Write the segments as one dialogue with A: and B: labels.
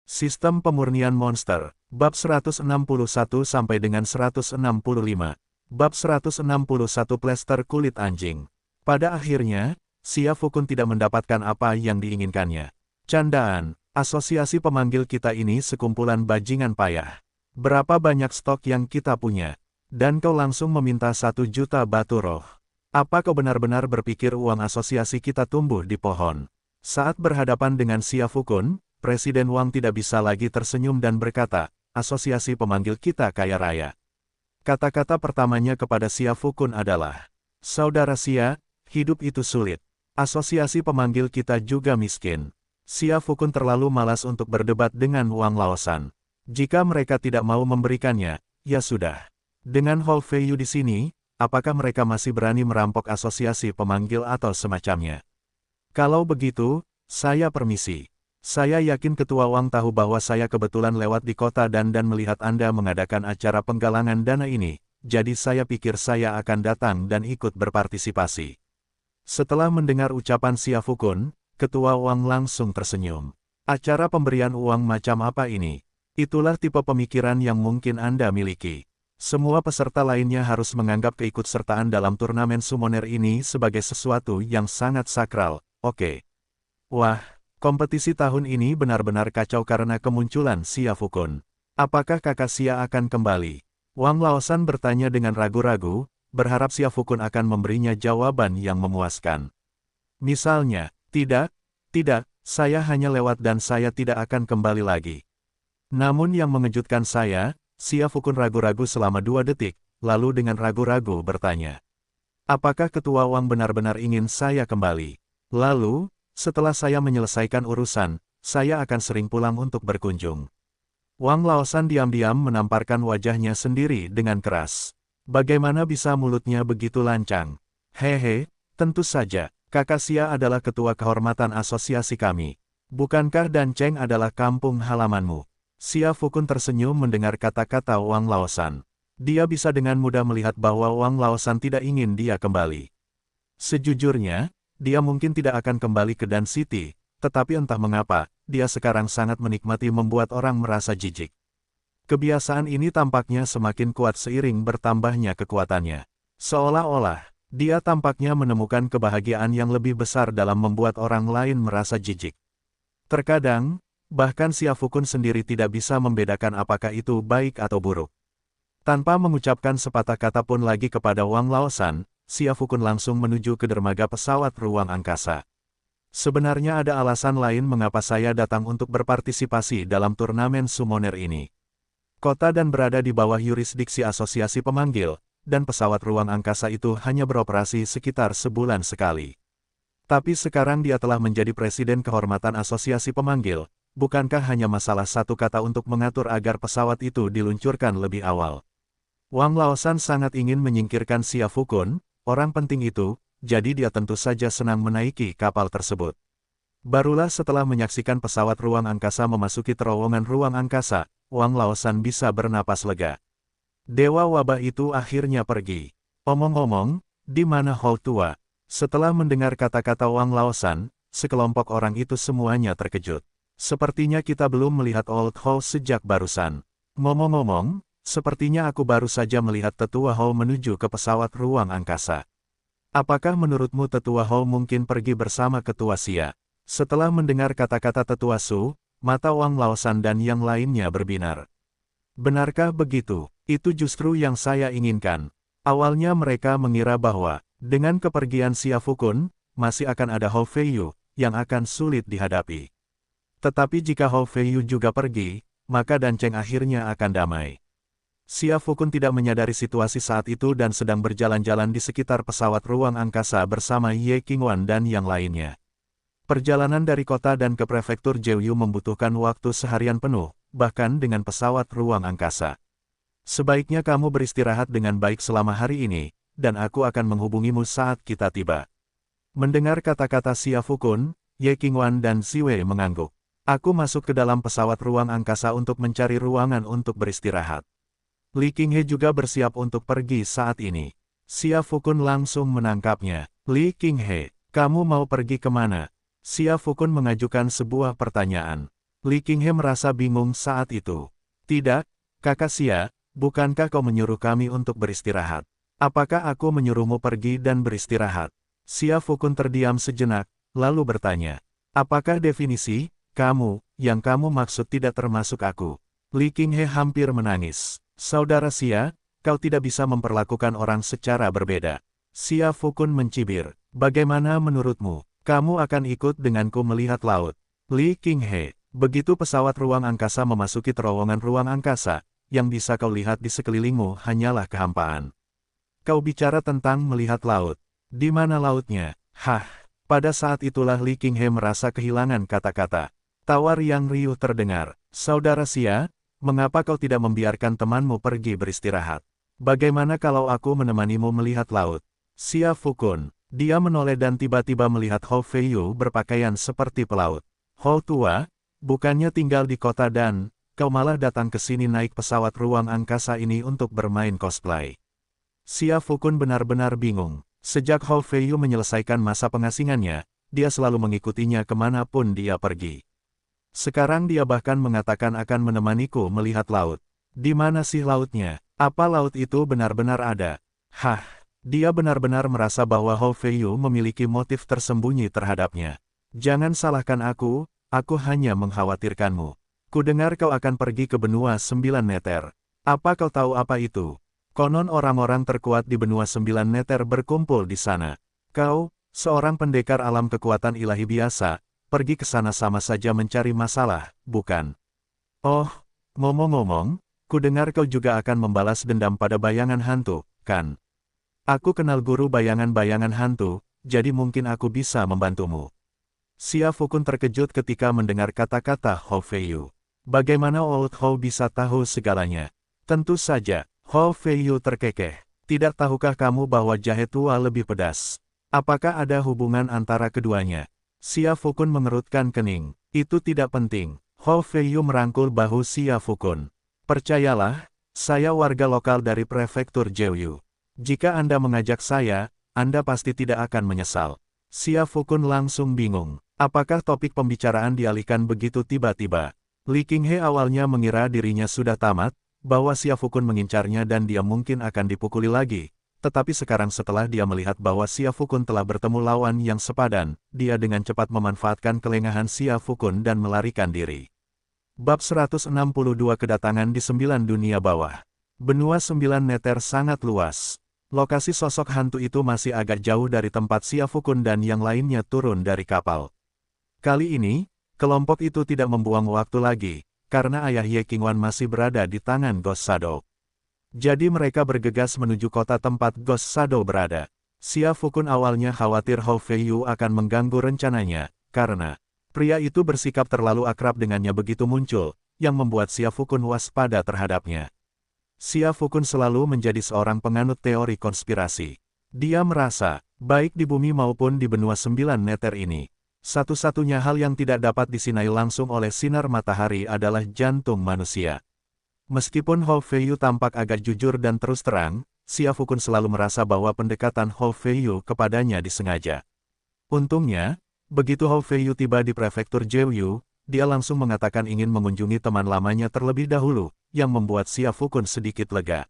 A: Sistem pemurnian monster, bab 161 sampai dengan 165. Bab 161 plester kulit anjing. Pada akhirnya, Xia Fukun tidak mendapatkan apa yang diinginkannya. Candaan, asosiasi pemanggil kita ini sekumpulan bajingan payah. Berapa banyak stok yang kita punya? Dan kau langsung meminta 1 juta batu roh. Apa kau benar-benar berpikir uang asosiasi kita tumbuh di pohon? Saat berhadapan dengan Xia Fukun, Presiden Wang tidak bisa lagi tersenyum dan berkata, asosiasi pemanggil kita kaya raya. Kata-kata pertamanya kepada Xia Fukun adalah, Saudara Xia, hidup itu sulit. Asosiasi pemanggil kita juga miskin. Xia Fukun terlalu malas untuk berdebat dengan Wang Laosan. Jika mereka tidak mau memberikannya, ya sudah. Dengan Hou Feiyu di sini, apakah mereka masih berani merampok asosiasi pemanggil atau semacamnya? Kalau begitu, saya permisi. Saya yakin Ketua Wang tahu bahwa saya kebetulan lewat di kota dan melihat Anda mengadakan acara penggalangan dana ini, jadi saya pikir saya akan datang dan ikut berpartisipasi. Setelah mendengar ucapan Xia Fukun, Ketua Wang langsung tersenyum. Acara pemberian uang macam apa ini? Itulah tipe pemikiran yang mungkin Anda miliki. Semua peserta lainnya harus menganggap keikutsertaan dalam turnamen summoner ini sebagai sesuatu yang sangat sakral, oke? Wah. Kompetisi tahun ini benar-benar kacau karena kemunculan Xia Fukun. Apakah kakak Xia akan kembali? Wang Laosan bertanya dengan ragu-ragu, berharap Xia Fukun akan memberinya jawaban yang memuaskan. Misalnya, tidak, saya hanya lewat dan saya tidak akan kembali lagi. Namun yang mengejutkan saya, Xia Fukun ragu-ragu selama 2 detik, lalu dengan ragu-ragu bertanya. Apakah Ketua Wang benar-benar ingin saya kembali? Lalu, setelah saya menyelesaikan urusan, saya akan sering pulang untuk berkunjung. Wang Laosan diam-diam menamparkan wajahnya sendiri dengan keras. Bagaimana bisa mulutnya begitu lancang? Hehe, tentu saja, kakak Xia adalah ketua kehormatan asosiasi kami. Bukankah Dan Cheng adalah kampung halamanmu? Xia Fukun tersenyum mendengar kata-kata Wang Laosan. Dia bisa dengan mudah melihat bahwa Wang Laosan tidak ingin dia kembali. Sejujurnya, dia mungkin tidak akan kembali ke Dan City, tetapi entah mengapa, dia sekarang sangat menikmati membuat orang merasa jijik. Kebiasaan ini tampaknya semakin kuat seiring bertambahnya kekuatannya. Seolah-olah, dia tampaknya menemukan kebahagiaan yang lebih besar dalam membuat orang lain merasa jijik. Terkadang, bahkan Xia Fukun sendiri tidak bisa membedakan apakah itu baik atau buruk. Tanpa mengucapkan sepatah kata pun lagi kepada Wang Laosan, Xia Fukun langsung menuju ke dermaga pesawat ruang angkasa. Sebenarnya ada alasan lain mengapa saya datang untuk berpartisipasi dalam turnamen summoner ini. Kota Dan berada di bawah yurisdiksi asosiasi pemanggil, dan pesawat ruang angkasa itu hanya beroperasi sekitar sebulan sekali. Tapi sekarang dia telah menjadi presiden kehormatan asosiasi pemanggil, bukankah hanya masalah satu kata untuk mengatur agar pesawat itu diluncurkan lebih awal? Wang Laosan sangat ingin menyingkirkan Xia Fukun, orang penting itu, jadi dia tentu saja senang menaiki kapal tersebut. Barulah setelah menyaksikan pesawat ruang angkasa memasuki terowongan ruang angkasa, Wang Laosan bisa bernapas lega. Dewa wabah itu akhirnya pergi. Omong-omong, di mana Hou tua? Setelah mendengar kata-kata Wang Laosan, sekelompok orang itu semuanya terkejut. Sepertinya kita belum melihat Old Hou sejak barusan. Ngomong-ngomong, sepertinya aku baru saja melihat Tetua Hou menuju ke pesawat ruang angkasa. Apakah menurutmu Tetua Hou mungkin pergi bersama Ketua Xia? Setelah mendengar kata-kata Tetua Su, mata Wang Laosan dan yang lainnya berbinar. Benarkah begitu? Itu justru yang saya inginkan. Awalnya mereka mengira bahwa, dengan kepergian Xia Fukun, masih akan ada Hou Feiyu, yang akan sulit dihadapi. Tetapi jika Hou Feiyu juga pergi, maka Dan Cheng akhirnya akan damai. Xia Fukun tidak menyadari situasi saat itu dan sedang berjalan-jalan di sekitar pesawat ruang angkasa bersama Ye Qingwan dan yang lainnya. Perjalanan dari kota dan ke prefektur Jeoyu membutuhkan waktu seharian penuh, bahkan dengan pesawat ruang angkasa. Sebaiknya kamu beristirahat dengan baik selama hari ini, dan aku akan menghubungimu saat kita tiba. Mendengar kata-kata Xia Fukun, Ye Qingwan dan Ziwei mengangguk. Aku masuk ke dalam pesawat ruang angkasa untuk mencari ruangan untuk beristirahat. Li Qinghe juga bersiap untuk pergi saat ini. Xia Fukun langsung menangkapnya. Li Qinghe, kamu mau pergi kemana? Xia Fukun mengajukan sebuah pertanyaan. Li Qinghe merasa bingung saat itu. Tidak, kakak Xia, bukankah kau menyuruh kami untuk beristirahat? Apakah aku menyuruhmu pergi dan beristirahat? Xia Fukun terdiam sejenak, lalu bertanya. Apakah definisi, kamu, yang kamu maksud tidak termasuk aku? Li Qinghe hampir menangis. Saudara Xia, kau tidak bisa memperlakukan orang secara berbeda. Xia Fukun mencibir. Bagaimana menurutmu? Kamu akan ikut denganku melihat laut. Li Qinghe. Begitu pesawat ruang angkasa memasuki terowongan ruang angkasa, yang bisa kau lihat di sekelilingmu hanyalah kehampaan. Kau bicara tentang melihat laut. Di mana lautnya? Hah! Pada saat itulah Li Qinghe merasa kehilangan kata-kata. Tawar yang riuh terdengar. Saudara Xia, mengapa kau tidak membiarkan temanmu pergi beristirahat? Bagaimana kalau aku menemanimu melihat laut? Xia Fukun. Dia menoleh dan tiba-tiba melihat Hou Feiyu berpakaian seperti pelaut. Hou tua, bukannya tinggal di kota dan, kau malah datang ke sini naik pesawat ruang angkasa ini untuk bermain cosplay. Xia Fukun benar-benar bingung. Sejak Hou Feiyu menyelesaikan masa pengasingannya, dia selalu mengikutinya kemanapun dia pergi. Sekarang dia bahkan mengatakan akan menemaniku melihat laut. Di mana sih lautnya? Apa laut itu benar-benar ada? Hah, dia benar-benar merasa bahwa Hou Feiyu memiliki motif tersembunyi terhadapnya. Jangan salahkan aku hanya mengkhawatirkanmu. Kudengar kau akan pergi ke benua 9 neter. Apa kau tahu apa itu? Konon orang-orang terkuat di benua 9 neter berkumpul di sana. Kau, seorang pendekar alam kekuatan ilahi biasa, pergi ke sana sama saja mencari masalah, bukan? Oh, ngomong-ngomong, kudengar kau juga akan membalas dendam pada bayangan hantu, kan? Aku kenal guru bayangan-bayangan hantu, jadi mungkin aku bisa membantumu. Xia Fukun terkejut ketika mendengar kata-kata Hou Feiyu. Bagaimana Old Hou bisa tahu segalanya? Tentu saja. Hou Feiyu terkekeh. Tidak tahukah kamu bahwa jahe tua lebih pedas? Apakah ada hubungan antara keduanya? Xia Fukun mengerutkan kening. Itu tidak penting. Hou Feiyu merangkul bahu Xia Fukun. Percayalah, saya warga lokal dari prefektur Jeoyu. Jika Anda mengajak saya, Anda pasti tidak akan menyesal. Xia Fukun langsung bingung. Apakah topik pembicaraan dialihkan begitu tiba-tiba? Li Qinghe awalnya mengira dirinya sudah tamat, bahwa Xia Fukun mengincarnya dan dia mungkin akan dipukuli lagi. Tetapi sekarang setelah dia melihat bahwa Xia Fukun telah bertemu lawan yang sepadan, dia dengan cepat memanfaatkan kelengahan Xia Fukun dan melarikan diri. Bab 162 Kedatangan di 9 Dunia Bawah. Benua 9 neter sangat luas. Lokasi sosok hantu itu masih agak jauh dari tempat Xia Fukun dan yang lainnya turun dari kapal. Kali ini, kelompok itu tidak membuang waktu lagi, karena ayah Ye Qingwan masih berada di tangan Ghost Shadow. Jadi mereka bergegas menuju kota tempat Ghost Shadow berada. Xia Fukun awalnya khawatir Hou Feiyu akan mengganggu rencananya, karena pria itu bersikap terlalu akrab dengannya begitu muncul, yang membuat Xia Fukun waspada terhadapnya. Xia Fukun selalu menjadi seorang penganut teori konspirasi. Dia merasa, baik di bumi maupun di benua 9 neter ini, satu-satunya hal yang tidak dapat disinai langsung oleh sinar matahari adalah jantung manusia. Meskipun Hou Feiyu tampak agak jujur dan terus terang, Xia Fukun selalu merasa bahwa pendekatan Hou Feiyu kepadanya disengaja. Untungnya, begitu Hou Feiyu tiba di prefektur Jeoyu, dia langsung mengatakan ingin mengunjungi teman lamanya terlebih dahulu, yang membuat Xia Fukun sedikit lega.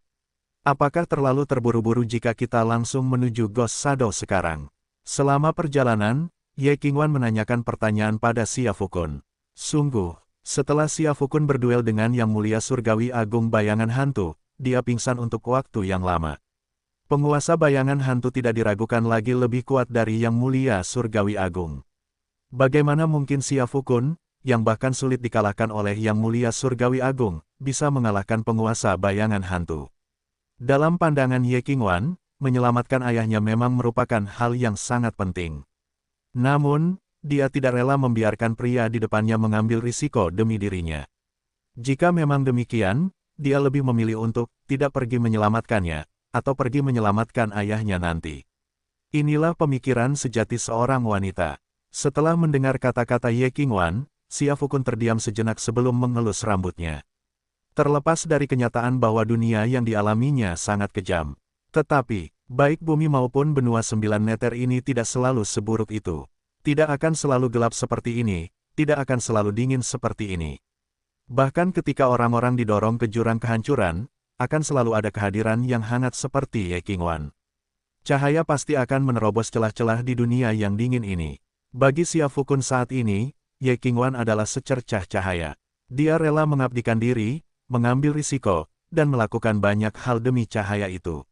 A: Apakah terlalu terburu-buru jika kita langsung menuju Ghost Shadow sekarang? Selama perjalanan, Ye Qingwan menanyakan pertanyaan pada Xia Fukun. Sungguh, setelah Xia Fukun berduel dengan Yang Mulia Surgawi Agung Bayangan Hantu, dia pingsan untuk waktu yang lama. Penguasa bayangan hantu tidak diragukan lagi lebih kuat dari Yang Mulia Surgawi Agung. Bagaimana mungkin Xia Fukun, yang bahkan sulit dikalahkan oleh Yang Mulia Surgawi Agung, bisa mengalahkan penguasa bayangan hantu? Dalam pandangan Ye Qingwan, menyelamatkan ayahnya memang merupakan hal yang sangat penting. Namun, dia tidak rela membiarkan pria di depannya mengambil risiko demi dirinya. Jika memang demikian, dia lebih memilih untuk tidak pergi menyelamatkannya, atau pergi menyelamatkan ayahnya nanti. Inilah pemikiran sejati seorang wanita. Setelah mendengar kata-kata Ye Qingwan, Xia Fukun terdiam sejenak sebelum mengelus rambutnya. Terlepas dari kenyataan bahwa dunia yang dialaminya sangat kejam. Tetapi, baik bumi maupun benua 9 neter ini tidak selalu seburuk itu. Tidak akan selalu gelap seperti ini, tidak akan selalu dingin seperti ini. Bahkan ketika orang-orang didorong ke jurang kehancuran, akan selalu ada kehadiran yang hangat seperti Ye Qingwan. Cahaya pasti akan menerobos celah-celah di dunia yang dingin ini. Bagi Xia Fukun saat ini, Ye Qingwan adalah secercah cahaya. Dia rela mengabdikan diri, mengambil risiko, dan melakukan banyak hal demi cahaya itu.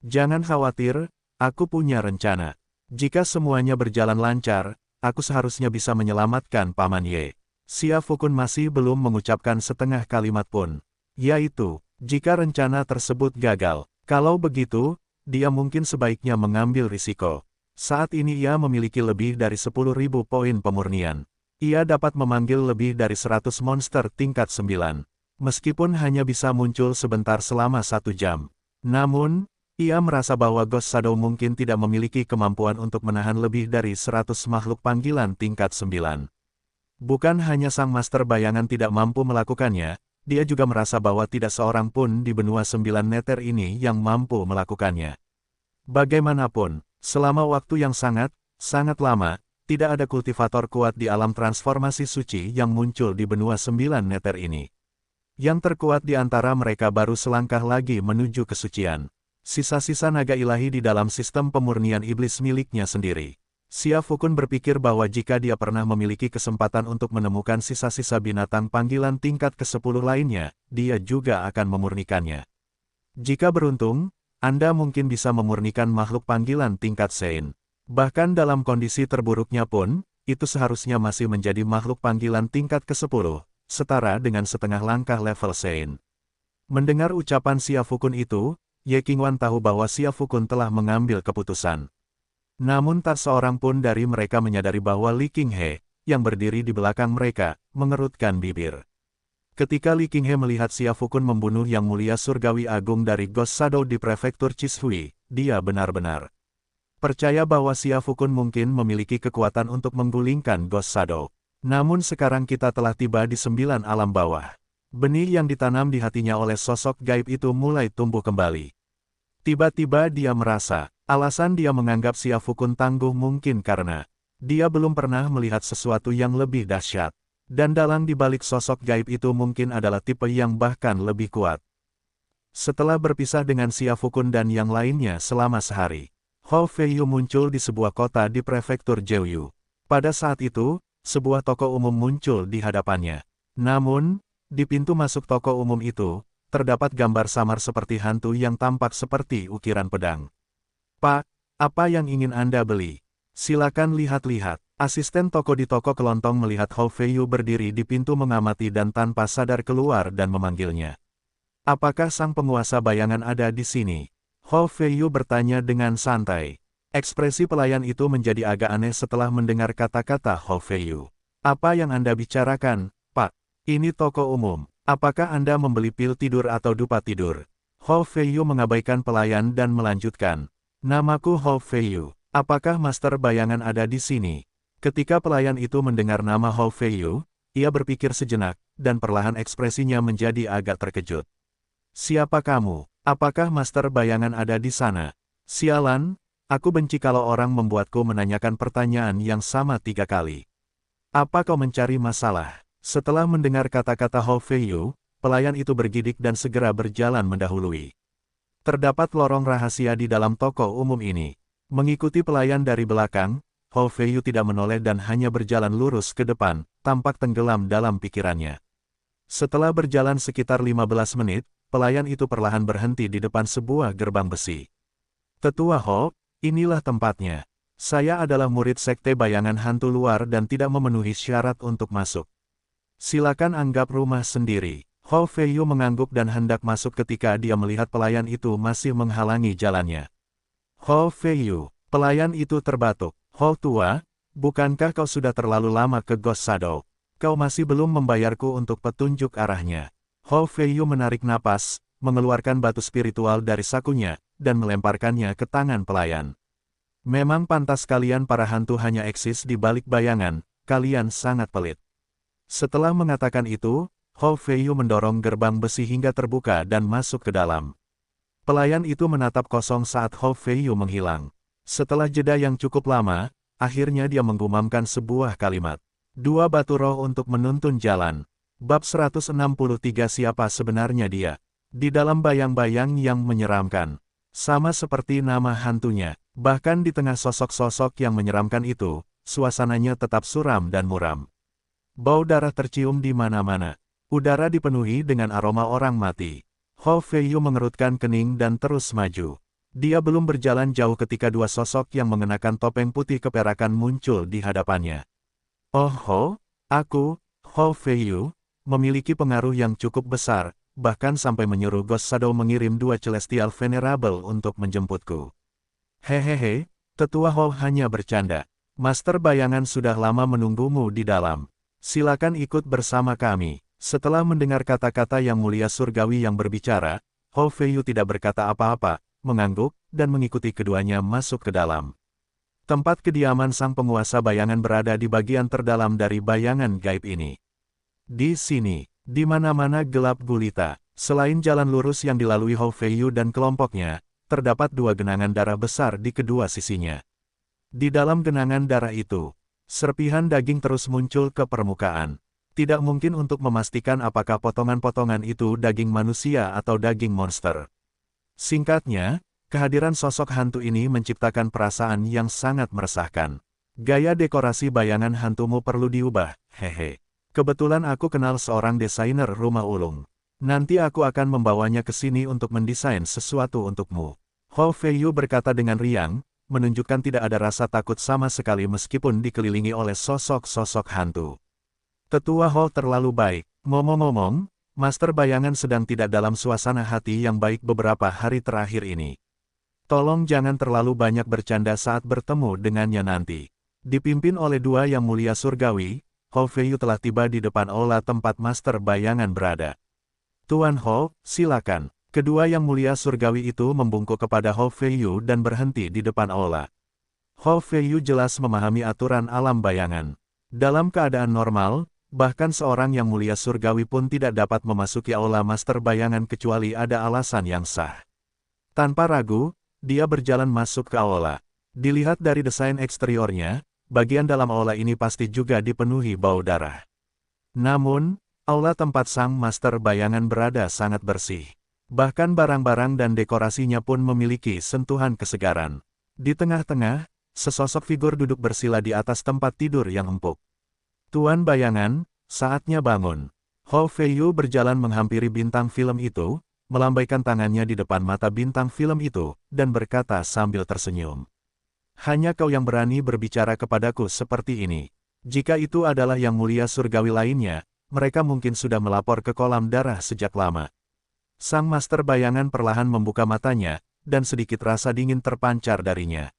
A: Jangan khawatir, aku punya rencana. Jika semuanya berjalan lancar, aku seharusnya bisa menyelamatkan Paman Ye. Xia Fukun masih belum mengucapkan setengah kalimat pun. Yaitu, jika rencana tersebut gagal. Kalau begitu, dia mungkin sebaiknya mengambil risiko. Saat ini ia memiliki lebih dari 10.000 poin pemurnian. Ia dapat memanggil lebih dari 100 monster tingkat 9. Meskipun hanya bisa muncul sebentar selama 1 jam. Namun, ia merasa bahwa Ghost Shadow mungkin tidak memiliki kemampuan untuk menahan lebih dari 100 makhluk panggilan tingkat 9. Bukan hanya sang master bayangan tidak mampu melakukannya, dia juga merasa bahwa tidak seorang pun di benua 9 neter ini yang mampu melakukannya. Bagaimanapun, selama waktu yang sangat lama, tidak ada kultivator kuat di alam transformasi suci yang muncul di benua 9 neter ini. Yang terkuat di antara mereka baru selangkah lagi menuju kesucian. Sisa-sisa naga ilahi di dalam sistem pemurnian iblis miliknya sendiri. Xia Fukun berpikir bahwa jika dia pernah memiliki kesempatan untuk menemukan sisa-sisa binatang panggilan tingkat ke-10 lainnya, dia juga akan memurnikannya. Jika beruntung, Anda mungkin bisa memurnikan makhluk panggilan tingkat Sein. Bahkan dalam kondisi terburuknya pun, itu seharusnya masih menjadi makhluk panggilan tingkat ke-10, setara dengan setengah langkah level Sein. Mendengar ucapan Xia Fukun itu, Ye Qingwan tahu bahwa Xia Fukun telah mengambil keputusan. Namun tak seorang pun dari mereka menyadari bahwa Li Qinghe, yang berdiri di belakang mereka, mengerutkan bibir. Ketika Li Qinghe melihat Xia Fukun membunuh Yang Mulia Surgawi Agung dari Ghost Shadow di prefektur Chishui, dia benar-benar percaya bahwa Xia Fukun mungkin memiliki kekuatan untuk menggulingkan Ghost Shadow. Namun sekarang kita telah tiba di 9 alam bawah. Benih yang ditanam di hatinya oleh sosok gaib itu mulai tumbuh kembali. Tiba-tiba dia merasa, alasan dia menganggap Xia Fukun tangguh mungkin karena dia belum pernah melihat sesuatu yang lebih dahsyat. Dan dalang di balik sosok gaib itu mungkin adalah tipe yang bahkan lebih kuat. Setelah berpisah dengan Xia Fukun dan yang lainnya selama sehari, Hou Feiyu muncul di sebuah kota di prefektur Jeoyu. Pada saat itu, sebuah toko umum muncul di hadapannya. Namun, di pintu masuk toko umum itu, terdapat gambar samar seperti hantu yang tampak seperti ukiran pedang. Pak, apa yang ingin Anda beli? Silakan lihat-lihat. Asisten toko di toko kelontong melihat Hou Feiyu berdiri di pintu mengamati dan tanpa sadar keluar dan memanggilnya. Apakah sang penguasa bayangan ada di sini? Hou Feiyu bertanya dengan santai. Ekspresi pelayan itu menjadi agak aneh setelah mendengar kata-kata Hou Feiyu. Apa yang Anda bicarakan, Pak? Ini toko umum. Apakah Anda membeli pil tidur atau dupa tidur? Hou Feiyu mengabaikan pelayan dan melanjutkan. Namaku Hou Feiyu. Apakah master bayangan ada di sini? Ketika pelayan itu mendengar nama Hou Feiyu, ia berpikir sejenak, dan perlahan ekspresinya menjadi agak terkejut. Siapa kamu? Apakah master bayangan ada di sana? Sialan, aku benci kalau orang membuatku menanyakan pertanyaan yang sama 3 kali. Apa kau mencari masalah? Setelah mendengar kata-kata Hou Feiyu, pelayan itu bergidik dan segera berjalan mendahului. Terdapat lorong rahasia di dalam toko umum ini. Mengikuti pelayan dari belakang, Hou Feiyu tidak menoleh dan hanya berjalan lurus ke depan, tampak tenggelam dalam pikirannya. Setelah berjalan sekitar 15 menit, pelayan itu perlahan berhenti di depan sebuah gerbang besi. Tetua Hou, inilah tempatnya. Saya adalah murid sekte bayangan hantu luar dan tidak memenuhi syarat untuk masuk. Silakan anggap rumah sendiri. Hou Feiyu mengangguk dan hendak masuk ketika dia melihat pelayan itu masih menghalangi jalannya. Hou Feiyu, pelayan itu terbatuk. Hou tua, bukankah kau sudah terlalu lama ke Ghost Shadow? Kau masih belum membayarku untuk petunjuk arahnya. Hou Feiyu menarik napas, mengeluarkan batu spiritual dari sakunya, dan melemparkannya ke tangan pelayan. Memang pantas kalian para hantu hanya eksis di balik bayangan, kalian sangat pelit. Setelah mengatakan itu, Hou Feiyu mendorong gerbang besi hingga terbuka dan masuk ke dalam. Pelayan itu menatap kosong saat Hou Feiyu menghilang. Setelah jeda yang cukup lama, akhirnya dia menggumamkan sebuah kalimat. Dua batu roh untuk menuntun jalan. Bab 163 Siapa sebenarnya dia? Di dalam bayang-bayang yang menyeramkan. Sama seperti nama hantunya, bahkan di tengah sosok-sosok yang menyeramkan itu, suasananya tetap suram dan muram. Bau darah tercium di mana-mana. Udara dipenuhi dengan aroma orang mati. Hou Feiyu mengerutkan kening dan terus maju. Dia belum berjalan jauh ketika dua sosok yang mengenakan topeng putih keperakan muncul di hadapannya. Oh ho, aku, Hou Feiyu, memiliki pengaruh yang cukup besar, bahkan sampai menyuruh Ghost Shadow mengirim dua Celestial Venerable untuk menjemputku. Hehehe, Tetua Hou hanya bercanda. Master bayangan sudah lama menunggumu di dalam. Silakan ikut bersama kami. Setelah mendengar kata-kata yang mulia surgawi yang berbicara, Hou Feiyu tidak berkata apa-apa, mengangguk, dan mengikuti keduanya masuk ke dalam. Tempat kediaman sang penguasa bayangan berada di bagian terdalam dari bayangan gaib ini. Di sini, di mana-mana gelap gulita, selain jalan lurus yang dilalui Hou Feiyu dan kelompoknya, terdapat dua genangan darah besar di kedua sisinya. Di dalam genangan darah itu, serpihan daging terus muncul ke permukaan. Tidak mungkin untuk memastikan apakah potongan-potongan itu daging manusia atau daging monster. Singkatnya, kehadiran sosok hantu ini menciptakan perasaan yang sangat meresahkan. Gaya dekorasi bayangan hantumu perlu diubah, hehe. Kebetulan aku kenal seorang desainer rumah ulung. Nanti aku akan membawanya ke sini untuk mendesain sesuatu untukmu. Hou Feiyu berkata dengan riang, menunjukkan tidak ada rasa takut sama sekali meskipun dikelilingi oleh sosok-sosok hantu. Tetua Hou terlalu baik. Ngomong-ngomong, Master Bayangan sedang tidak dalam suasana hati yang baik beberapa hari terakhir ini. Tolong jangan terlalu banyak bercanda saat bertemu dengannya nanti. Dipimpin oleh dua yang mulia surgawi, Hou Feiyu telah tiba di depan aula tempat Master Bayangan berada. Tuan Hou, silakan. Kedua yang mulia surgawi itu membungkuk kepada Hou Feiyu dan berhenti di depan aula. Hou Feiyu jelas memahami aturan alam bayangan. Dalam keadaan normal, bahkan seorang yang mulia surgawi pun tidak dapat memasuki aula Master Bayangan kecuali ada alasan yang sah. Tanpa ragu, dia berjalan masuk ke aula. Dilihat dari desain eksteriornya, bagian dalam aula ini pasti juga dipenuhi bau darah. Namun, aula tempat sang Master Bayangan berada sangat bersih. Bahkan barang-barang dan dekorasinya pun memiliki sentuhan kesegaran. Di tengah-tengah, sesosok figur duduk bersila di atas tempat tidur yang empuk. Tuan Bayangan, saatnya bangun. Hou Feiyu berjalan menghampiri bintang film itu, melambaikan tangannya di depan mata bintang film itu, dan berkata sambil tersenyum. Hanya kau yang berani berbicara kepadaku seperti ini. Jika itu adalah yang mulia surgawi lainnya, mereka mungkin sudah melapor ke kolam darah sejak lama. Sang Master Bayangan perlahan membuka matanya, dan sedikit rasa dingin terpancar darinya.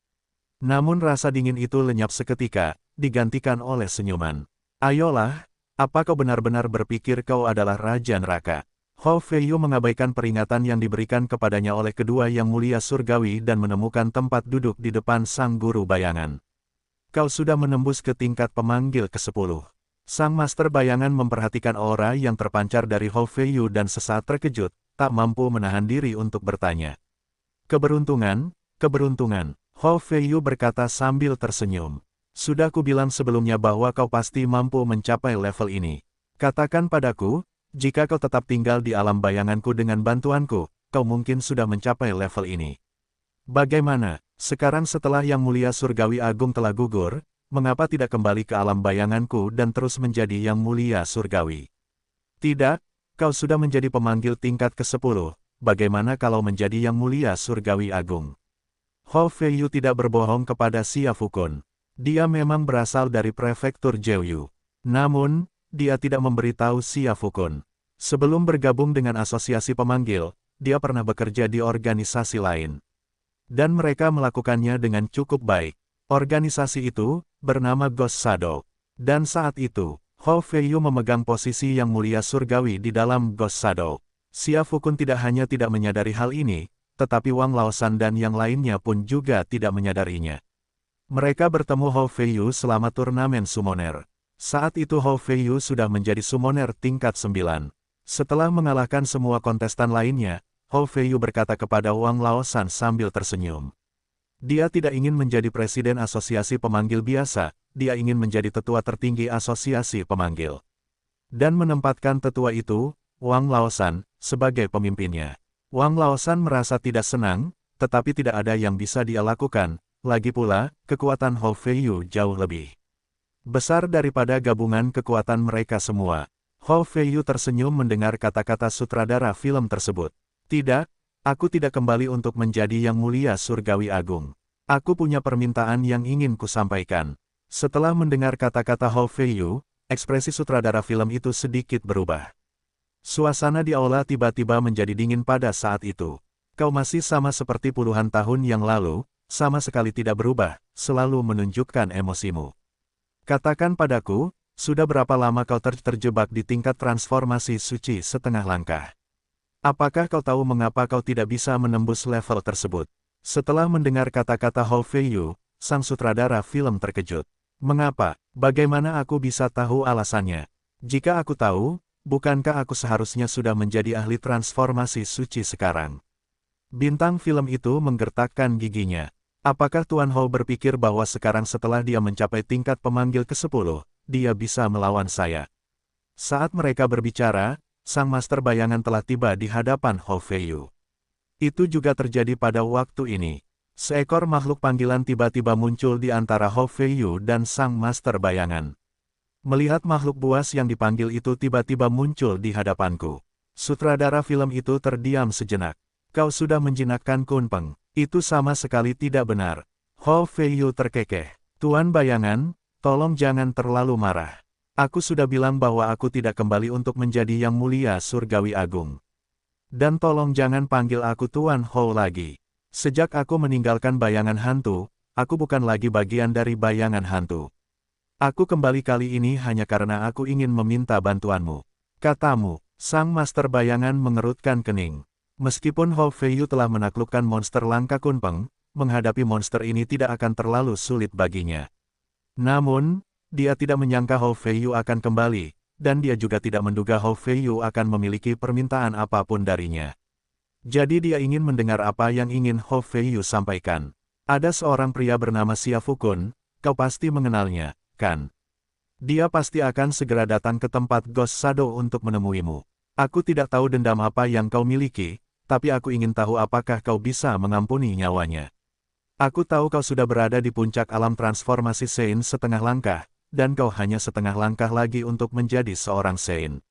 A: Namun rasa dingin itu lenyap seketika, digantikan oleh senyuman. Ayolah, apa kau benar-benar berpikir kau adalah Raja Neraka? Hou Feiyu mengabaikan peringatan yang diberikan kepadanya oleh kedua yang mulia surgawi dan menemukan tempat duduk di depan sang guru bayangan. Kau sudah menembus ke tingkat pemanggil ke-10. Sang Master Bayangan memperhatikan aura yang terpancar dari Hou Feiyu dan sesaat terkejut, tak mampu menahan diri untuk bertanya. Keberuntungan, keberuntungan, Hou Feiyu berkata sambil tersenyum. Sudah kubilang sebelumnya bahwa kau pasti mampu mencapai level ini. Katakan padaku, jika kau tetap tinggal di alam bayanganku dengan bantuanku, kau mungkin sudah mencapai level ini. Bagaimana, sekarang setelah Yang Mulia Surgawi Agung telah gugur, mengapa tidak kembali ke alam bayanganku dan terus menjadi Yang Mulia Surgawi? Tidak, kau sudah menjadi pemanggil tingkat ke-10, bagaimana kalau menjadi Yang Mulia Surgawi Agung? Hou Feiyu tidak berbohong kepada Xia Fukun. Dia memang berasal dari prefektur Jeoyu. Namun, dia tidak memberitahu Xia Fukun. Sebelum bergabung dengan asosiasi pemanggil, dia pernah bekerja di organisasi lain. Dan mereka melakukannya dengan cukup baik. Organisasi itu bernama Ghost Shadow. Dan saat itu, Hou Feiyu memegang posisi Yang Mulia Surgawi di dalam Ghost Shadow. Xia Fukun tidak hanya tidak menyadari hal ini, tetapi Wang Laosan dan yang lainnya pun juga tidak menyadarinya. Mereka bertemu Hou Feiyu selama turnamen summoner. Saat itu Hou Feiyu sudah menjadi summoner tingkat 9. Setelah mengalahkan semua kontestan lainnya, Hou Feiyu berkata kepada Wang Laosan sambil tersenyum. Dia tidak ingin menjadi presiden asosiasi pemanggil biasa, dia ingin menjadi tetua tertinggi asosiasi pemanggil. Dan menempatkan tetua itu, Wang Laosan, sebagai pemimpinnya. Wang Laosan merasa tidak senang, tetapi tidak ada yang bisa dia lakukan. Lagi pula, kekuatan Hou Feiyu jauh lebih besar daripada gabungan kekuatan mereka semua. Hou Feiyu tersenyum mendengar kata-kata sutradara film tersebut. Tidak, aku tidak kembali untuk menjadi yang mulia surgawi agung. Aku punya permintaan yang ingin kusampaikan. Setelah mendengar kata-kata Hou Feiyu, ekspresi sutradara film itu sedikit berubah. Suasana di aula tiba-tiba menjadi dingin pada saat itu. Kau masih sama seperti puluhan tahun yang lalu, sama sekali tidak berubah, selalu menunjukkan emosimu. Katakan padaku, sudah berapa lama kau terjebak di tingkat transformasi suci setengah langkah? Apakah kau tahu mengapa kau tidak bisa menembus level tersebut? Setelah mendengar kata-kata Hou Feiyu, sang sutradara film terkejut. Mengapa? Bagaimana aku bisa tahu alasannya? Jika aku tahu, bukankah aku seharusnya sudah menjadi ahli transformasi suci sekarang? Bintang film itu menggertakkan giginya. Apakah Tuan Hou berpikir bahwa sekarang setelah dia mencapai tingkat pemanggil ke-10, dia bisa melawan saya? Saat mereka berbicara, sang master bayangan telah tiba di hadapan Hou Feiyu. Itu juga terjadi pada waktu ini. Seekor makhluk panggilan tiba-tiba muncul di antara Hou Feiyu dan sang master bayangan. Melihat makhluk buas yang dipanggil itu tiba-tiba muncul di hadapanku. Sutradara film itu terdiam sejenak. Kau sudah menjinakkan Kunpeng. Itu sama sekali tidak benar. Hou Feiyu terkekeh. Tuan bayangan, tolong jangan terlalu marah. Aku sudah bilang bahwa aku tidak kembali untuk menjadi yang mulia surgawi agung. Dan tolong jangan panggil aku Tuan Hou lagi. Sejak aku meninggalkan bayangan hantu, aku bukan lagi bagian dari bayangan hantu. Aku kembali kali ini hanya karena aku ingin meminta bantuanmu. Katamu, sang master bayangan mengerutkan kening. Meskipun Hou Feiyu telah menaklukkan monster langka Kunpeng, menghadapi monster ini tidak akan terlalu sulit baginya. Namun, dia tidak menyangka Hou Feiyu akan kembali, dan dia juga tidak menduga Hou Feiyu akan memiliki permintaan apapun darinya. Jadi dia ingin mendengar apa yang ingin Hou Feiyu sampaikan. Ada seorang pria bernama Xia Fukun, kau pasti mengenalnya, kan? Dia pasti akan segera datang ke tempat Ghost Shadow untuk menemuimu. Aku tidak tahu dendam apa yang kau miliki, tapi aku ingin tahu apakah kau bisa mengampuni nyawanya. Aku tahu kau sudah berada di puncak alam transformasi Sein setengah langkah, dan kau hanya setengah langkah lagi untuk menjadi seorang Sein.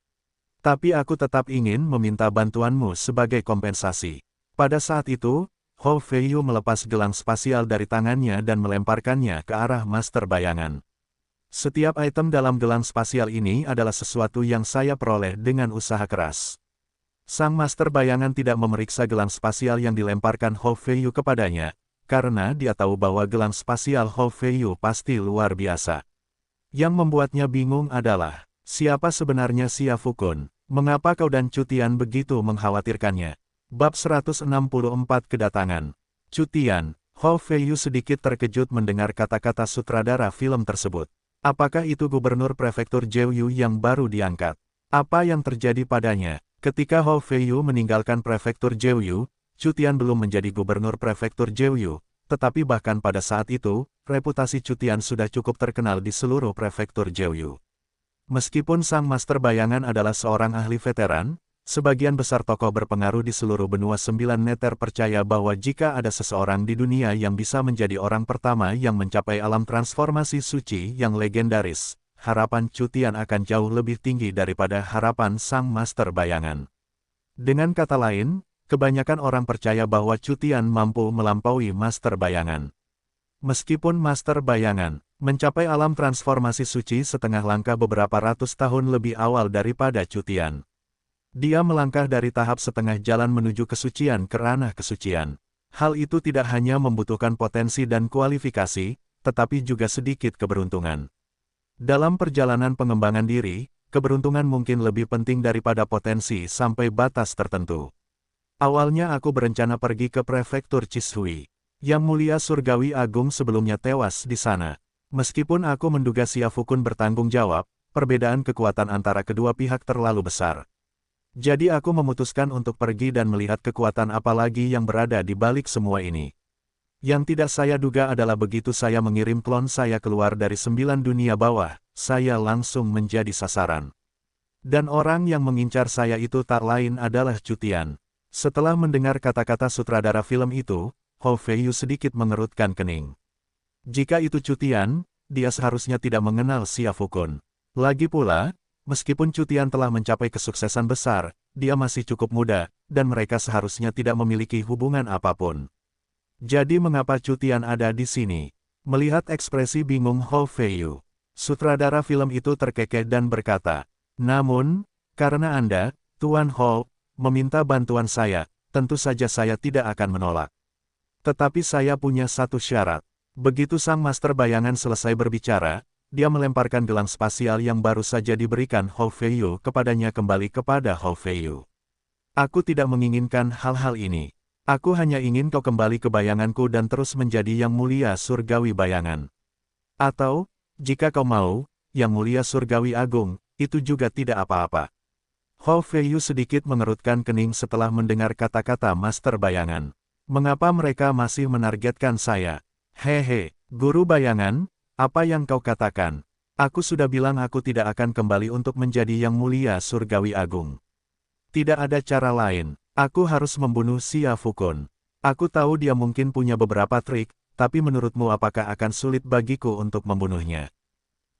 A: Tapi aku tetap ingin meminta bantuanmu sebagai kompensasi. Pada saat itu, Hou Feiyu melepas gelang spasial dari tangannya dan melemparkannya ke arah master bayangan. Setiap item dalam gelang spasial ini adalah sesuatu yang saya peroleh dengan usaha keras. Sang master bayangan tidak memeriksa gelang spasial yang dilemparkan Hou Feiyu kepadanya, karena dia tahu bahwa gelang spasial Hou Feiyu pasti luar biasa. Yang membuatnya bingung adalah, siapa sebenarnya Xia Fukun? Mengapa kau dan Cutian begitu mengkhawatirkannya? Bab 164 Kedatangan. Cutian, Hou Feiyu sedikit terkejut mendengar kata-kata sutradara film tersebut. Apakah itu gubernur prefektur Jeoyu yang baru diangkat? Apa yang terjadi padanya? Ketika Hou Feiyu meninggalkan prefektur Jeoyu, Cutian belum menjadi gubernur prefektur Jeoyu, tetapi bahkan pada saat itu, reputasi Cutian sudah cukup terkenal di seluruh prefektur Jeoyu. Meskipun sang master bayangan adalah seorang ahli veteran, sebagian besar tokoh berpengaruh di seluruh benua 9 neter percaya bahwa jika ada seseorang di dunia yang bisa menjadi orang pertama yang mencapai alam transformasi suci yang legendaris, harapan Cutian akan jauh lebih tinggi daripada harapan sang master bayangan. Dengan kata lain, kebanyakan orang percaya bahwa Cutian mampu melampaui master bayangan. Meskipun master bayangan mencapai alam transformasi suci setengah langkah beberapa ratus tahun lebih awal daripada Cutian. Dia melangkah dari tahap setengah jalan menuju kesucian ke ranah kesucian. Hal itu tidak hanya membutuhkan potensi dan kualifikasi, tetapi juga sedikit keberuntungan. Dalam perjalanan pengembangan diri, keberuntungan mungkin lebih penting daripada potensi sampai batas tertentu. Awalnya aku berencana pergi ke prefektur Chishui. Yang mulia surgawi agung sebelumnya tewas di sana. Meskipun aku menduga Xia Fukun bertanggung jawab, perbedaan kekuatan antara kedua pihak terlalu besar. Jadi aku memutuskan untuk pergi dan melihat kekuatan apa lagi yang berada di balik semua ini. Yang tidak saya duga adalah begitu saya mengirim klon saya keluar dari 9 dunia bawah, saya langsung menjadi sasaran. Dan orang yang mengincar saya itu tak lain adalah Cutian. Setelah mendengar kata-kata sutradara film itu, Hou Feiyu sedikit mengerutkan kening. Jika itu Cutian, dia seharusnya tidak mengenal Xia Fukun. Lagi pula, meskipun Cutian telah mencapai kesuksesan besar, dia masih cukup muda, dan mereka seharusnya tidak memiliki hubungan apapun. Jadi mengapa Cutian ada di sini? Melihat ekspresi bingung Hou Feiyu, sutradara film itu terkekeh dan berkata, namun, karena Anda, Tuan Hou, meminta bantuan saya, tentu saja saya tidak akan menolak. Tetapi saya punya satu syarat. Begitu sang master bayangan selesai berbicara, dia melemparkan gelang spasial yang baru saja diberikan Hou Feiyu kepadanya kembali kepada Hou Feiyu. Aku tidak menginginkan hal-hal ini. Aku hanya ingin kau kembali ke bayanganku dan terus menjadi yang mulia surgawi bayangan. Atau, jika kau mau, yang mulia surgawi agung, itu juga tidak apa-apa. Hou Feiyu sedikit mengerutkan kening setelah mendengar kata-kata master bayangan. Mengapa mereka masih menargetkan saya? Hehe, guru bayangan, apa yang kau katakan? Aku sudah bilang aku tidak akan kembali untuk menjadi yang mulia surgawi agung. Tidak ada cara lain. Aku harus membunuh Xia Fukun. Aku tahu dia mungkin punya beberapa trik, tapi menurutmu apakah akan sulit bagiku untuk membunuhnya?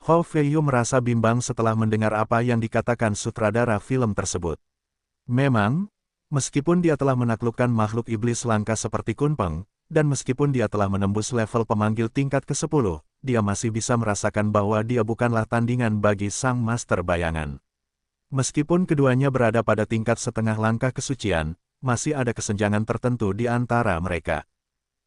A: Hou Feiyu merasa bimbang setelah mendengar apa yang dikatakan sutradara film tersebut. Memang, meskipun dia telah menaklukkan makhluk iblis langka seperti Kunpeng, dan meskipun dia telah menembus level pemanggil tingkat ke-10, dia masih bisa merasakan bahwa dia bukanlah tandingan bagi sang master bayangan. Meskipun keduanya berada pada tingkat setengah langkah kesucian, masih ada kesenjangan tertentu di antara mereka.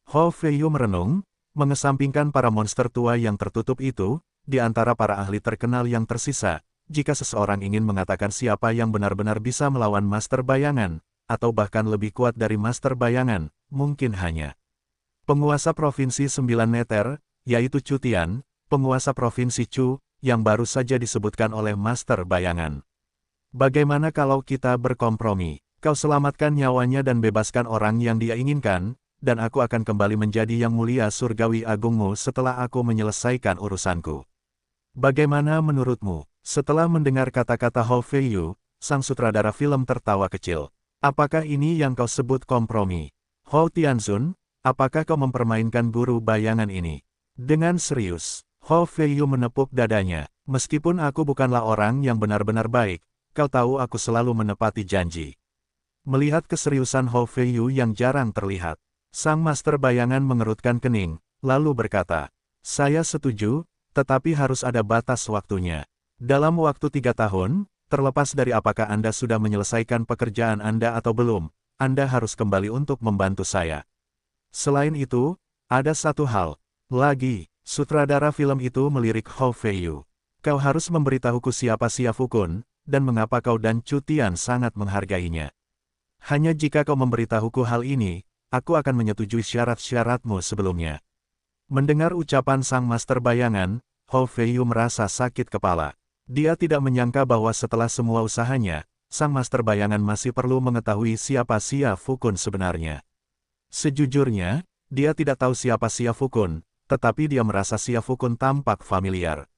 A: Hou Feiyu merenung, mengesampingkan para monster tua yang tertutup itu, di antara para ahli terkenal yang tersisa, jika seseorang ingin mengatakan siapa yang benar-benar bisa melawan master bayangan, atau bahkan lebih kuat dari master bayangan, mungkin hanya penguasa Provinsi 9 Neter, yaitu Cutian, penguasa Provinsi Chu, yang baru saja disebutkan oleh master bayangan. Bagaimana kalau kita berkompromi? Kau selamatkan nyawanya dan bebaskan orang yang dia inginkan, dan aku akan kembali menjadi yang mulia surgawi agungmu setelah aku menyelesaikan urusanku. Bagaimana menurutmu? Setelah mendengar kata-kata Hou Feiyu, sang sutradara film tertawa kecil. Apakah ini yang kau sebut kompromi? Hou Tianzun, apakah kau mempermainkan guru bayangan ini? Dengan serius, Hou Feiyu menepuk dadanya. Meskipun aku bukanlah orang yang benar-benar baik, kau tahu aku selalu menepati janji. Melihat keseriusan Hou Feiyu yang jarang terlihat, sang master bayangan mengerutkan kening, lalu berkata, saya setuju, tetapi harus ada batas waktunya. Dalam waktu 3 tahun, terlepas dari apakah Anda sudah menyelesaikan pekerjaan Anda atau belum, Anda harus kembali untuk membantu saya. Selain itu, ada satu hal lagi, sutradara film itu melirik Hou Feiyu. Kau harus memberitahuku siapa Xia Fukun, dan mengapa kau dan Cutian sangat menghargainya. Hanya jika kau memberitahuku hal ini, aku akan menyetujui syarat-syaratmu sebelumnya. Mendengar ucapan sang master bayangan, Hou Feiyu merasa sakit kepala. Dia tidak menyangka bahwa setelah semua usahanya, sang master bayangan masih perlu mengetahui siapa Xia Fukun sebenarnya. Sejujurnya, dia tidak tahu siapa Xia Fukun, tetapi dia merasa Xia Fukun tampak familiar.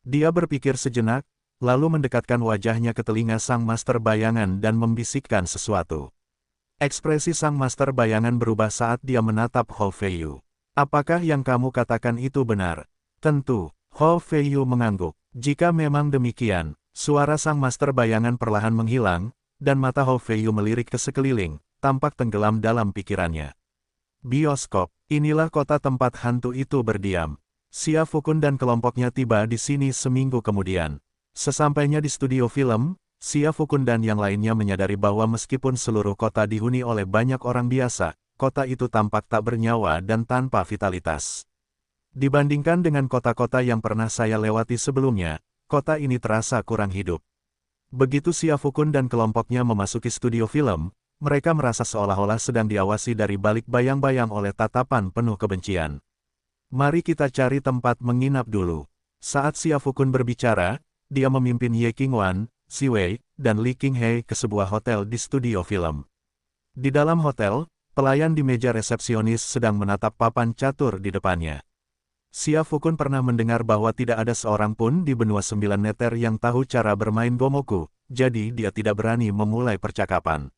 A: Dia berpikir sejenak, lalu mendekatkan wajahnya ke telinga sang master bayangan dan membisikkan sesuatu. Ekspresi sang master bayangan berubah saat dia menatap Hou Feiyu. Apakah yang kamu katakan itu benar? Tentu, Hou Feiyu mengangguk. Jika memang demikian, suara sang master bayangan perlahan menghilang, dan mata Hou Feiyu melirik ke sekeliling, tampak tenggelam dalam pikirannya. Bioskop, inilah kota tempat hantu itu berdiam. Xia Fukun dan kelompoknya tiba di sini seminggu kemudian. Sesampainya di studio film, Xia Fukun dan yang lainnya menyadari bahwa meskipun seluruh kota dihuni oleh banyak orang biasa, kota itu tampak tak bernyawa dan tanpa vitalitas. Dibandingkan dengan kota-kota yang pernah saya lewati sebelumnya, kota ini terasa kurang hidup. Begitu Xia Fukun dan kelompoknya memasuki studio film, mereka merasa seolah-olah sedang diawasi dari balik bayang-bayang oleh tatapan penuh kebencian. Mari kita cari tempat menginap dulu. Saat Xia Fukun berbicara, dia memimpin Ye Qingwan, Si Wei, dan Li Qinghai ke sebuah hotel di studio film. Di dalam hotel, Pelayan di meja resepsionis sedang menatap papan catur di depannya. Xia Fukun pernah mendengar bahwa tidak ada seorang pun di benua 9 neter yang tahu cara bermain Gomoku, jadi dia tidak berani memulai percakapan.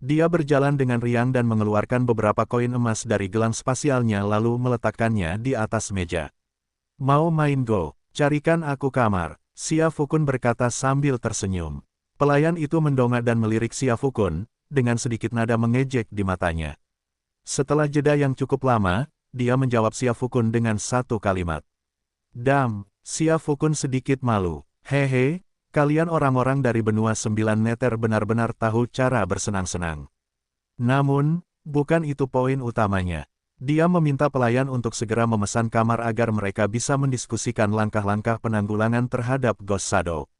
A: Dia berjalan dengan riang dan mengeluarkan beberapa koin emas dari gelang spasialnya lalu meletakkannya di atas meja. Mau main Go? Carikan aku kamar, Xia Fukun berkata sambil tersenyum. Pelayan itu mendongak dan melirik Xia Fukun, dengan sedikit nada mengejek di matanya. Setelah jeda yang cukup lama, dia menjawab Xia Fukun dengan satu kalimat. Dam, Xia Fukun sedikit malu. Hehe, kalian orang-orang dari benua 9 neter benar-benar tahu cara bersenang-senang. Namun, bukan itu poin utamanya. Dia meminta pelayan untuk segera memesan kamar agar mereka bisa mendiskusikan langkah-langkah penanggulangan terhadap Ghost Shadow.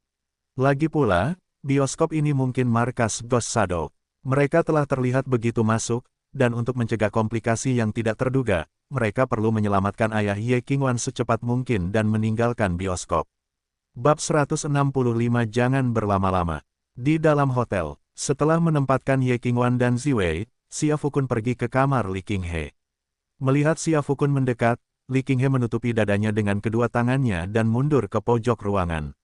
A: Lagi pula, bioskop ini mungkin markas Ghost Shadow. Mereka telah terlihat begitu masuk, dan untuk mencegah komplikasi yang tidak terduga, mereka perlu menyelamatkan ayah Ye Qingwan secepat mungkin dan meninggalkan bioskop. Bab 165 Jangan berlama-lama. Di dalam hotel, setelah menempatkan Ye Qingwan dan Ziwei, Xia Fukun pergi ke kamar Li Qinghe. Melihat Xia Fukun mendekat, Li Qinghe menutupi dadanya dengan kedua tangannya dan mundur ke pojok ruangan.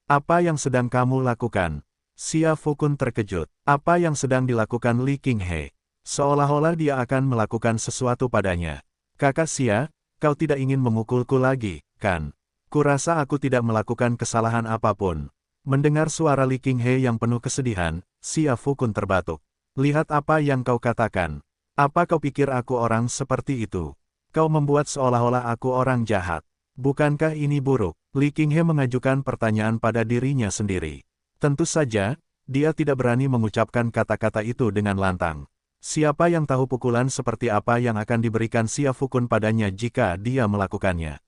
A: Apa yang sedang kamu lakukan? Xia Fukun terkejut. Apa yang sedang dilakukan Li Qinghe? Seolah-olah dia akan melakukan sesuatu padanya. Kakak Xia, kau tidak ingin memukulku lagi, kan? Kurasa aku tidak melakukan kesalahan apapun. Mendengar suara Li Qinghe yang penuh kesedihan, Xia Fukun terbatuk. Lihat apa yang kau katakan. Apa kau pikir aku orang seperti itu? Kau membuat seolah-olah aku orang jahat. Bukankah ini buruk? Li Qinghe mengajukan pertanyaan pada dirinya sendiri. Tentu saja, dia tidak berani mengucapkan kata-kata itu dengan lantang. Siapa yang tahu pukulan seperti apa yang akan diberikan Xia Fukun padanya jika dia melakukannya?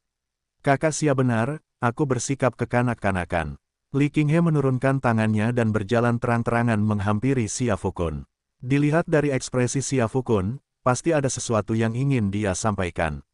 A: Kakak Xia benar, aku bersikap kekanak-kanakan. Li Qinghe menurunkan tangannya dan berjalan terang-terangan menghampiri Xia Fukun. Dilihat dari ekspresi Xia Fukun, pasti ada sesuatu yang ingin dia sampaikan.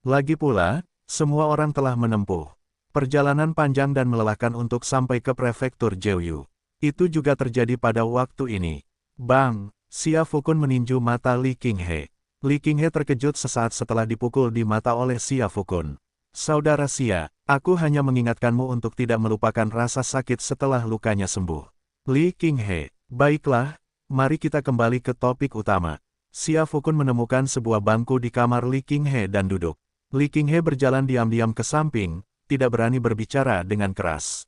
A: Lagi pula, semua orang telah menempuh perjalanan panjang dan melelahkan untuk sampai ke prefektur Jeoyu. Itu juga terjadi pada waktu ini. Bang, Xia Fukun meninju mata Li Qinghe. Li Qinghe terkejut sesaat setelah dipukul di mata oleh Xia Fukun. Saudara Xia, aku hanya mengingatkanmu untuk tidak melupakan rasa sakit setelah lukanya sembuh. Li Qinghe, baiklah, mari kita kembali ke topik utama. Xia Fukun menemukan sebuah bangku di kamar Li Qinghe dan duduk. Li Qinghe berjalan diam-diam ke samping, tidak berani berbicara dengan keras.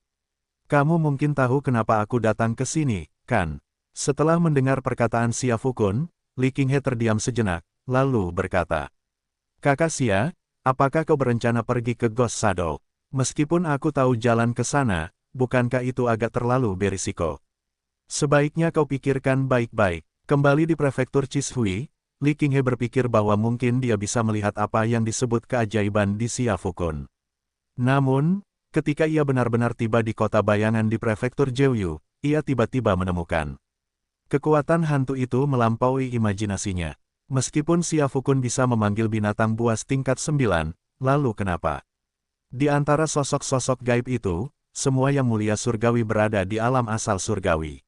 A: Kamu mungkin tahu kenapa aku datang ke sini, kan? Setelah mendengar perkataan Xia Fukun, Li Qinghe terdiam sejenak, lalu berkata, Kakak Xia, apakah kau berencana pergi ke Ghost Shadow? Meskipun aku tahu jalan ke sana, bukankah itu agak terlalu berisiko? Sebaiknya kau pikirkan baik-baik. Kembali di prefektur Chishui, Li Qinghe berpikir bahwa mungkin dia bisa melihat apa yang disebut keajaiban di Xia Fukun. Namun, ketika ia benar-benar tiba di kota bayangan di prefektur Jeoyu, ia tiba-tiba menemukan kekuatan hantu itu melampaui imajinasinya. Meskipun Xia Fukun bisa memanggil binatang buas tingkat 9, lalu kenapa? Di antara sosok-sosok gaib itu, semua yang mulia surgawi berada di alam asal surgawi.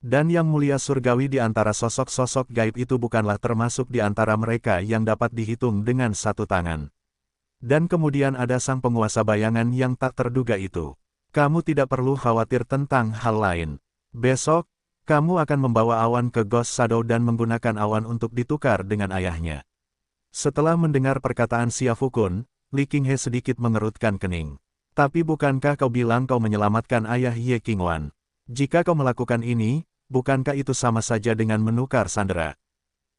A: Dan yang mulia surgawi di antara sosok-sosok gaib itu bukanlah termasuk di antara mereka yang dapat dihitung dengan satu tangan. Dan kemudian ada sang penguasa bayangan yang tak terduga itu. Kamu tidak perlu khawatir tentang hal lain. Besok, kamu akan membawa awan ke Ghost Shadow dan menggunakan awan untuk ditukar dengan ayahnya. Setelah mendengar perkataan Xia Fukun, Li Qinghe sedikit mengerutkan kening. Tapi bukankah kau bilang kau menyelamatkan ayah Ye Qingwan? Jika kau melakukan ini, bukankah itu sama saja dengan menukar sandera?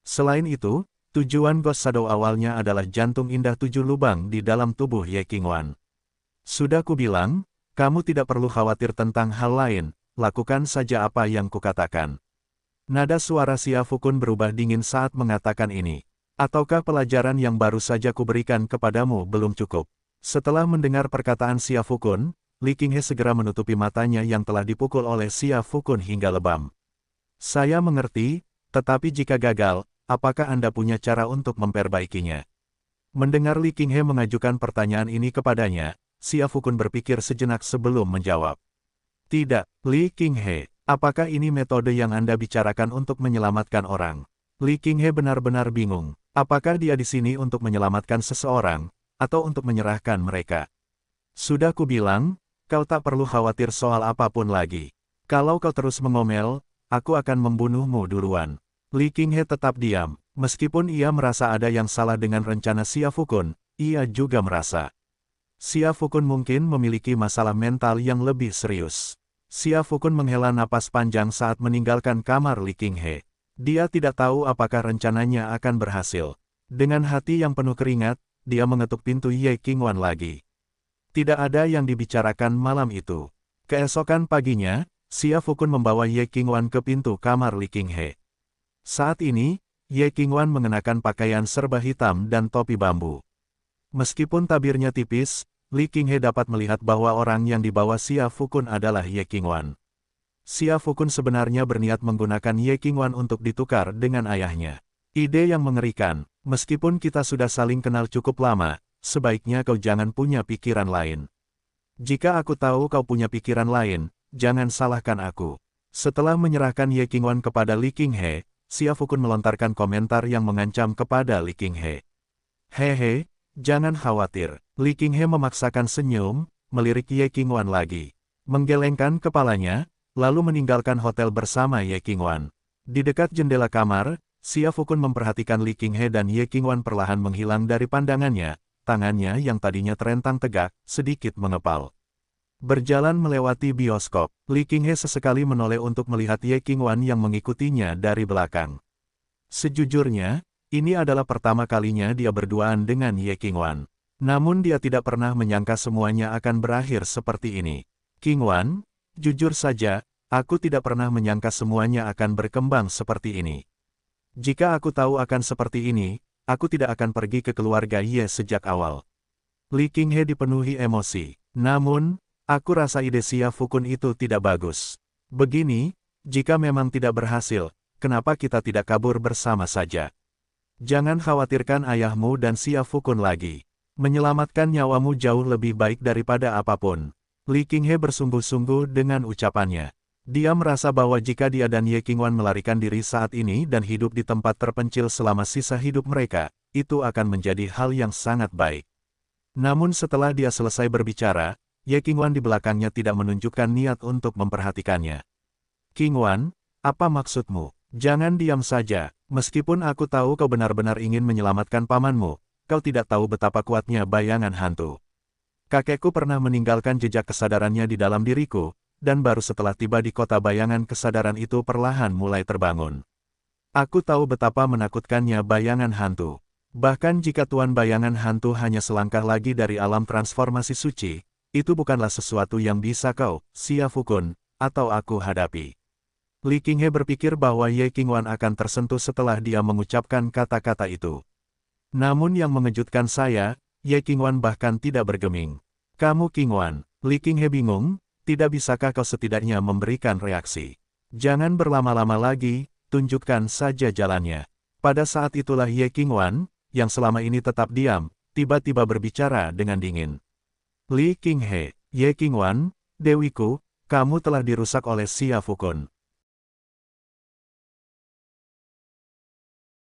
A: Selain itu, tujuan Ghost Shadow awalnya adalah jantung indah 7 lubang di dalam tubuh Ye Qingwan. Sudah kubilang, kamu tidak perlu khawatir tentang hal lain, lakukan saja apa yang kukatakan. Nada suara Xia Fukun berubah dingin saat mengatakan ini. Ataukah pelajaran yang baru saja kuberikan kepadamu belum cukup? Setelah mendengar perkataan Xia Fukun, Li Qinghe segera menutupi matanya yang telah dipukul oleh Xia Fukun hingga lebam. Saya mengerti, tetapi jika gagal, apakah Anda punya cara untuk memperbaikinya? Mendengar Li Qinghe mengajukan pertanyaan ini kepadanya, Xia Fukun berpikir sejenak sebelum menjawab. Tidak, Li Qinghe, apakah ini metode yang Anda bicarakan untuk menyelamatkan orang? Li Qinghe benar-benar bingung. Apakah dia di sini untuk menyelamatkan seseorang, atau untuk menyerahkan mereka? Sudah kubilang, kau tak perlu khawatir soal apapun lagi. Kalau kau terus mengomel, aku akan membunuhmu duluan. Li Qinghe tetap diam. Meskipun ia merasa ada yang salah dengan rencana Xia Fukun, ia juga merasa Xia Fukun mungkin memiliki masalah mental yang lebih serius. Xia Fukun menghela napas panjang saat meninggalkan kamar Li Qinghe. Dia tidak tahu apakah rencananya akan berhasil. Dengan hati yang penuh keringat, dia mengetuk pintu Ye Qingwan lagi. Tidak ada yang dibicarakan malam itu. Keesokan paginya, Xia Fukun membawa Ye Qingwan ke pintu kamar Li Qinghe. Saat ini, Ye Qingwan mengenakan pakaian serba hitam dan topi bambu. Meskipun tabirnya tipis, Li Qinghe dapat melihat bahwa orang yang dibawa Xia Fukun adalah Ye Qingwan. Xia Fukun sebenarnya berniat menggunakan Ye Qingwan untuk ditukar dengan ayahnya. Ide yang mengerikan, meskipun kita sudah saling kenal cukup lama, sebaiknya kau jangan punya pikiran lain. Jika aku tahu kau punya pikiran lain, jangan salahkan aku. Setelah menyerahkan Ye Qingwan kepada Li Qinghe, Xia Fukun melontarkan komentar yang mengancam kepada Li Qinghe. Hehe, jangan khawatir. Li Qinghe memaksakan senyum, melirik Ye Qingwan lagi. Menggelengkan kepalanya, lalu meninggalkan hotel bersama Ye Qingwan. Di dekat jendela kamar, Xia Fukun memperhatikan Li Qinghe dan Ye Qingwan perlahan menghilang dari pandangannya, tangannya yang tadinya terentang tegak, sedikit mengepal. Berjalan melewati bioskop, Li Qinghe sesekali menoleh untuk melihat Ye Qingwan yang mengikutinya dari belakang. Sejujurnya, ini adalah pertama kalinya dia berduaan dengan Ye Qingwan. Namun dia tidak pernah menyangka semuanya akan berakhir seperti ini. Qingwan, jujur saja, aku tidak pernah menyangka semuanya akan berkembang seperti ini. Jika aku tahu akan seperti ini, aku tidak akan pergi ke keluarga Ye sejak awal. Li Qinghe dipenuhi emosi. Namun, aku rasa ide Xia Fukun itu tidak bagus. Begini, jika memang tidak berhasil, kenapa kita tidak kabur bersama saja? Jangan khawatirkan ayahmu dan Xia Fukun lagi. Menyelamatkan nyawamu jauh lebih baik daripada apapun. Li Qinghe bersungguh-sungguh dengan ucapannya. Dia merasa bahwa jika dia dan Ye Qingwan melarikan diri saat ini dan hidup di tempat terpencil selama sisa hidup mereka, itu akan menjadi hal yang sangat baik. Namun setelah dia selesai berbicara, Ye Qingwan di belakangnya tidak menunjukkan niat untuk memperhatikannya. Qingwan, apa maksudmu? Jangan diam saja. Meskipun aku tahu kau benar-benar ingin menyelamatkan pamanmu, kau tidak tahu betapa kuatnya bayangan hantu. Kakekku pernah meninggalkan jejak kesadarannya di dalam diriku, dan baru setelah tiba di kota bayangan kesadaran itu perlahan mulai terbangun. Aku tahu betapa menakutkannya bayangan hantu. Bahkan jika tuan bayangan hantu hanya selangkah lagi dari alam transformasi suci, itu bukanlah sesuatu yang bisa kau, Xia Fukun, atau aku hadapi. Li Qinghe berpikir bahwa Ye Qingwan akan tersentuh setelah dia mengucapkan kata-kata itu. Namun yang mengejutkan saya, Ye Qingwan bahkan tidak bergeming. Kamu Qingwan, Li Qinghe bingung, tidak bisakah kau setidaknya memberikan reaksi? Jangan berlama-lama lagi, tunjukkan saja jalannya. Pada saat itulah Ye Qingwan, yang selama ini tetap diam, tiba-tiba berbicara dengan dingin. Li Qinghe, Ye Qingwan, Dewiku, kamu telah dirusak oleh Xia Fukun.